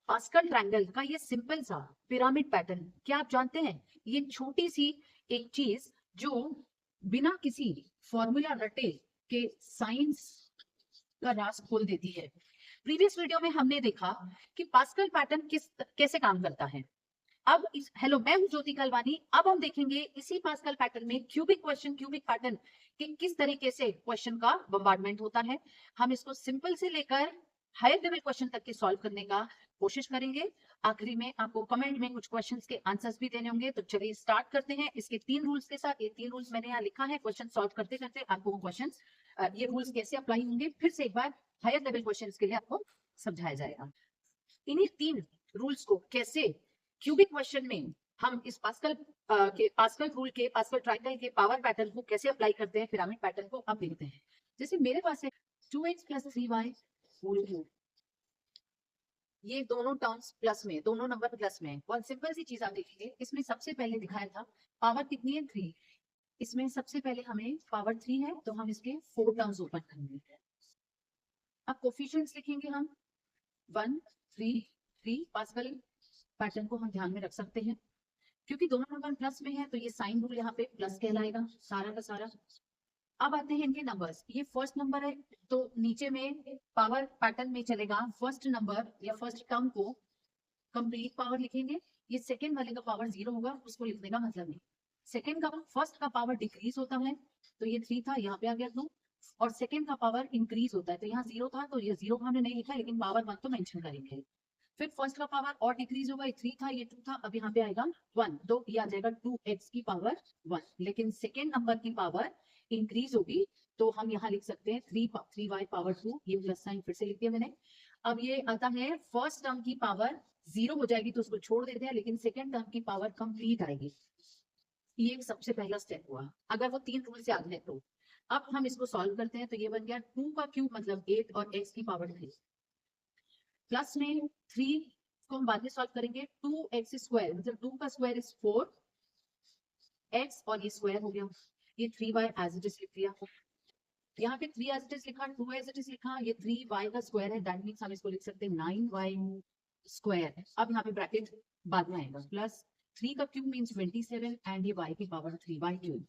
Pascal triangle का ये simple सा पिरामिड पैटर्न, क्या आप जानते हैं? ये छोटी सी एक चीज जो बिना किसी फॉर्मूला रटे के साइंस का राज खोल देती है। प्रीवियस वीडियो में हमने देखा कि पास्कल पैटर्न कैसे काम करता है। हेलो, मैं हूं ज्योति कलवानी। अब हम देखेंगे इसी पास्कल पैटर्न में क्यूबिक पैटर्न कि किस तरीके से क्वेश्चन का बम्बार्डमेंट होता है। हम इसको सिंपल से लेकर हायर लेवल क्वेश्चन तक के सॉल्व करने का कोशिश करेंगे। आखिरी में आपको कमेंट में कुछ क्वेश्चंस के आंसर्स भी देने होंगे। तो चलिए स्टार्ट करते हैं इसके 3 रूल्स के साथ। ये 3 रूल्स मैंने यहाँ लिखा है। क्वेश्चन सॉल्व करते करते आपको वो क्वेश्चन, ये रूल्स कैसे अप्लाई होंगे, फिर से एक बार हायर लेवल क्वेश्चन के लिए आपको समझाया जाएगा। इन्हीं 3 रूल्स को कैसे क्यूबिक क्वेश्चन में हम इस पास्कल रूल के, पास्कल ट्रायंगल के पावर पैटर्न को कैसे अप्लाई करते हैं पिरामिड पैटर्न को, अब देखते हैं। जैसे मेरे पास है 2x + 3y होल क्यूब। ये दोनों टर्म्स प्लस में, दोनों नंबर प्लस में। बहुत सिंपल सी चीज आप देखेंगे, इसमें सबसे पहले दिखाया था पावर कितनी है, 3। इसमें सबसे पहले हमें पावर 3 है तो हम इसके 4 टर्म्स ओपन करेंगे। अब कोफिशिएंट्स लिखेंगे हम 1 3 3। पास्कल पैटर्न को हम ध्यान में रख सकते हैं क्योंकि दोनों नंबर प्लस में है तो ये साइन रूल यहाँ पे प्लस कहलाएगा सारा का सारा। अब आते हैं इनके नंबर्स। ये फर्स्ट नंबर है तो नीचे में पावर पैटर्न में चलेगा फर्स्ट नंबर या फर्स्ट टर्म को कंप्लीट पावर लिखेंगे। ये सेकंड वाले का पावर 0 होगा, उसको लिखने का मतलब नहीं। सेकंड का, फर्स्ट का पावर डिक्रीज होता है तो ये 3 था, यहाँ पे आ गया 2। और सेकंड का पावर इंक्रीज होता है तो यहाँ 0 था तो ये 0 हमने नहीं लिखा, लेकिन पावर 1 तो मेंशन करेंगे। फिर फर्स्ट का पावर और डिक्रीज होगा, 3 था, ये 2 था, अब यहाँ पे आएगा 1, तो ये आ जाएगा 2x की पावर 1। लेकिन सेकेंड नंबर की पावर इंक्रीज होगी तो हम यहाँ लिख सकते हैं 3y पावर 2। ये प्लस साइन फिर से लिख दिया मैंने। अब ये आता है फर्स्ट टर्म की पावर 0 हो जाएगी तो उसको छोड़ देते हैं, लेकिन सेकेंड टर्म की पावर कंप्लीट आएगी। ये सबसे पहला स्टेप हुआ, अगर वो 3 रूल याद है तो। अब हम इसको सॉल्व करते हैं तो ये बन गया 2 का क्यूब मतलब 8 और x की पावर 3 प्लस में 3 को हम बाद में सॉल्व करेंगे। 2x² मतलब 2 का स्क्वायर इज 4x और ये स्क्वायर हो गया। ये 3y एज इट इज लिख दिया। यहाँ पे 3 एज इट इज लिखा, 2 एज इट इज लिखा, ये 3y का स्क्वायर है, दैट मींस हम इसको लिख सकते हैं 9y²। अब यहाँ पे ब्रैकेट बाद में आएगा, प्लस 3 का क्यूब मींस 27 एंड ये y की पावर 3 y क्यूब।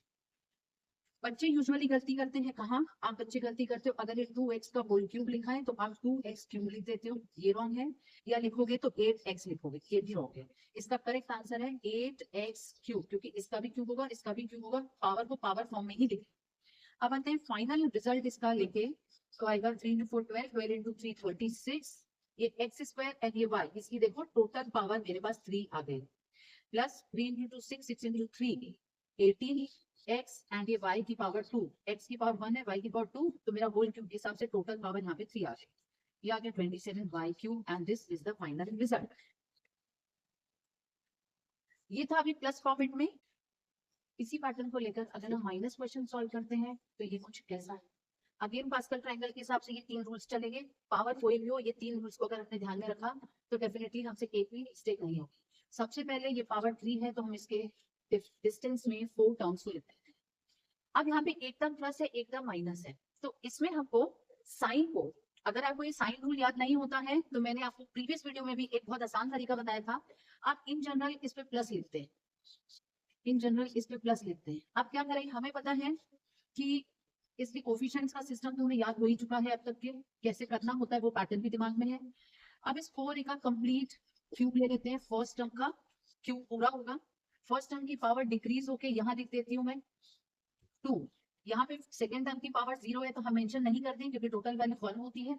बच्चे यूजुअली गलती करते हैं, कहाँ आप बच्चे गलती करते हो, अगर ये 2x का होल क्यूब लिखा है तो आप 2x क्यूब लिख देते हो, ये रॉन्ग है। या लिखोगे तो 8x लिखोगे, ये भी रॉन्ग है। इसका करेक्ट आंसर है 8x क्यूब, क्योंकि इसका भी क्यूब होगा, इसका भी क्यूब होगा, पावर को पावर फॉर्म में ही लिखे। अब आते हैं फाइनल रिजल्ट इसका लेके, तो आएगा 3 × 4 12, 12 × 3 36, ये x² एंड ये y, इसकी देखो टोटल पावर मेरे पास 3 आ गई, प्लस 3 × 2 6, 6 × 3 18 x एंड ये y की पावर 2, x की पावर 1 है, y की पावर 2, तो मेरा होल क्यूब के हिसाब से टोटल पावर यहाँ पे 3 आ गई। ये आ गया 27y cube and this is the final result. ये था अभी प्लस फॉर्मेट में। इसी पैटर्न को लेकर अगर हम माइनस क्वेश्चन सॉल्व करते हैं तो ये कुछ कैसा है। अगेन पास्कल ट्रायंगल के हिसाब से ये 3 रूल्स चलेंगे, पावर कोई भी हो, ये 3 रूल्स को अगर हमने ध्यान में रखा तो डेफिनेटली हमसे एक भी मिस्टेक नहीं होगी। सबसे पहले ये पावर 3 है तो हम इसके डिस्टेंस में 4 टर्म्स को लिखते हैं। अब यहाँ पे एक टर्म प्लस है, एक टर्म माइनस है, तो इसमें हमको साइन को, अगर आपको ये साइन रूल याद नहीं होता है तो मैंने आपको प्रीवियस वीडियो में भी एक बहुत आसान तरीका बताया था। आप इन जनरल इस पे प्लस लिखते हैं, इन जनरल इस पे प्लस लिखते हैं। अब क्या करें, हमें पता है कि इसके कोफिशिएंट्स का सिस्टम तो हमें याद हो ही चुका है अब तक के, कैसे करना होता है वो पैटर्न भी दिमाग में है। अब इस 4 का कंप्लीट क्यूब ले लेते हैं, फर्स्ट टर्म का क्यूब पूरा होगा। फर्स्ट टर्म की पावर डिक्रीज होके यहाँ लिख देती हूँ मैं 2। यहाँ पे सेकेंड टर्म की पावर 0 है तो हम मेंशन नहीं करते हैं क्योंकि टोटल वैल्यू 1 होती है।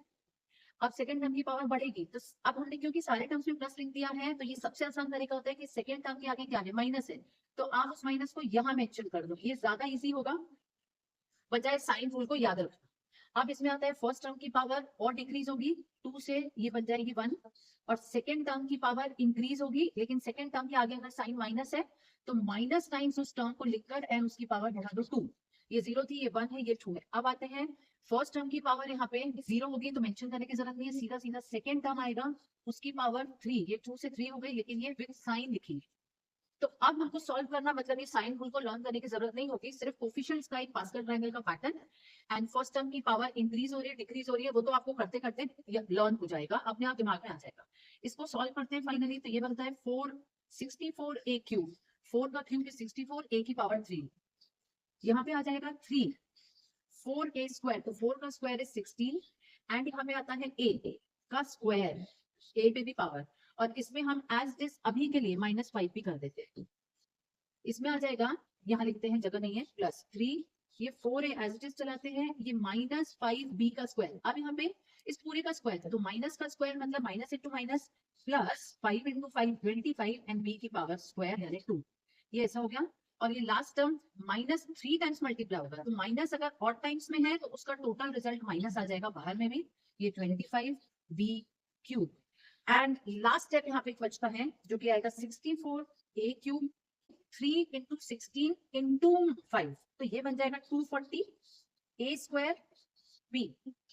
अब सेकेंड टर्म की पावर बढ़ेगी तो अब हमने क्योंकि सारे टर्म्स में प्लस लिख दिया है तो ये सबसे आसान तरीका होता है कि सेकेंड टर्म के आगे क्या है, माइनस है, तो आप उस माइनस को यहाँ मेंशन कर दो, ये ज्यादा इजी होगा बजाय साइन रूल को याद रखना। अब इसमें आता है फर्स्ट टर्म की पावर और डिक्रीज होगी 2 से, ये बन जाएगी 1, और सेकेंड टर्म की पावर इंक्रीज होगी, लेकिन सेकेंड टर्म के आगे अगर साइन माइनस है तो माइनस टाइम्स उस टर्म को लिखकर एंड उसकी पावर बढ़ा दो 2। ये 0 थी, ये 1 है, ये 2 है। अब आते हैं फर्स्ट टर्म की पावर यहाँ पे 0 होगी तो मेंशन करने की जरूरत नहीं है, सीधा सीधा सेकेंड टर्म आएगा, उसकी पावर 3, ये 2 से 3 हो गई, लेकिन ये विद साइन लिखी। तो अब हमको सॉल्व करना मतलब ये साइन रूल को लर्न करने की जरूरत नहीं होगी, सिर्फ कोफिशिएंट्स का एक पास्कल ट्रायंगल का पैटर्न एंड फर्स्ट टर्म की पावर इंक्रीज हो रही है डिक्रीज हो रही है, वो तो आपको करते करते लर्न हो जाएगा, अपने आप दिमाग में आ जाएगा। इसको सॉल्व करते हैं फाइनली, तो ये बनता है 464a क्यूब, 4 का क्यूब इज 64, a की पावर 3, यहाँ पे आ जाएगा 3, 4a स्क्वायर, तो 4 का स्क्वायर इज 16, एंड यहाँ पे आता है a का स्क्वायर, a पे भी पावर, और इसमें हम एज दिस अभी के लिए -5 भी कर देते हैं, इसमें आ जाएगा, यहाँ लिखते हैं जगह नहीं है, +3, ये 4a एज इट इज चलाते हैं, ये -5b का स्क्वायर, अब यहाँ पे इस पूरे का स्क्वायर था, तो माइनस का स्क्वायर मतलब minus into minus, plus 5 into 5 25, and b की पावर स्क्वायर यानी 2, ये ऐसा हो गया। और ये लास्ट टर्म -3 टाइम्स मल्टीप्लाई होगा, तो माइनस अगर ऑड टाइम्स में है तो उसका टोटल रिजल्ट माइनस आ जाएगा बाहर में भी, ये 25b cube, and last step यहाँ पे बचता है जो कि आएगा 64a क्यूब, 3 इंटू 16 इंटू 5, तो ये बन जाएगा 240 a स्क्वायर b,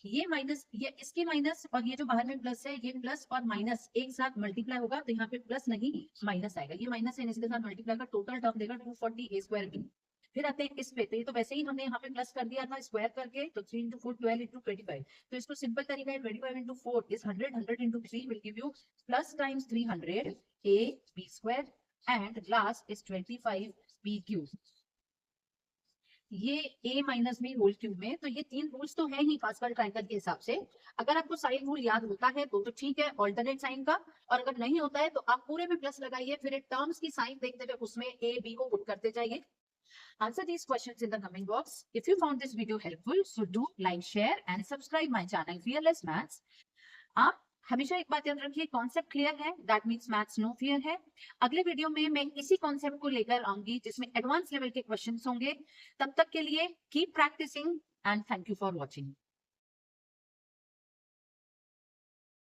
ये माइनस, ये इसके माइनस, और ये जो बाहर में प्लस है, ये प्लस और माइनस एक साथ मल्टीप्लाई होगा, तो यहाँ पे प्लस नहीं माइनस आएगा, ये माइनस है इसके साथ मल्टीप्लाई का टोटल टर्म देगा 240 a स्क्वायर b। फिर आते हैं इस पे, तो ये तो वैसे ही हमने यहाँ पे प्लस कर दिया था स्क्वायर करके, तो 3 इंटू 4 12 इंटू 25, तो इसको सिंपल तरीका है 25 into 4 is 100, 100 into 3 will give you plus times 300 a b square, and last is 25 b cube, ये a minus b whole cube में। तो ये 3 रूल्स तो है ही पास्कल ट्रायंगल के हिसाब से, अगर आपको साइन रूल याद होता है तो ठीक है ऑल्टरनेट साइन का, और अगर नहीं होता है तो आप पूरे में प्लस लगाइए, फिर टर्म्स की साइन देखते हुए उसमें a b को पुट करते जाइए। Answer these questions in the comment box. If you found this video helpful, so do like, share and subscribe my channel Fearless Maths. आप हमेशा एक बात याद रखिए, कॉन्सेप्ट क्लियर है, that means maths no fear है। अगले वीडियो में मैं इसी कॉन्सेप्ट को लेकर आऊंगी जिसमें एडवांस लेवल के क्वेश्चंस होंगे। तब तक के लिए keep practising and thank you for watching.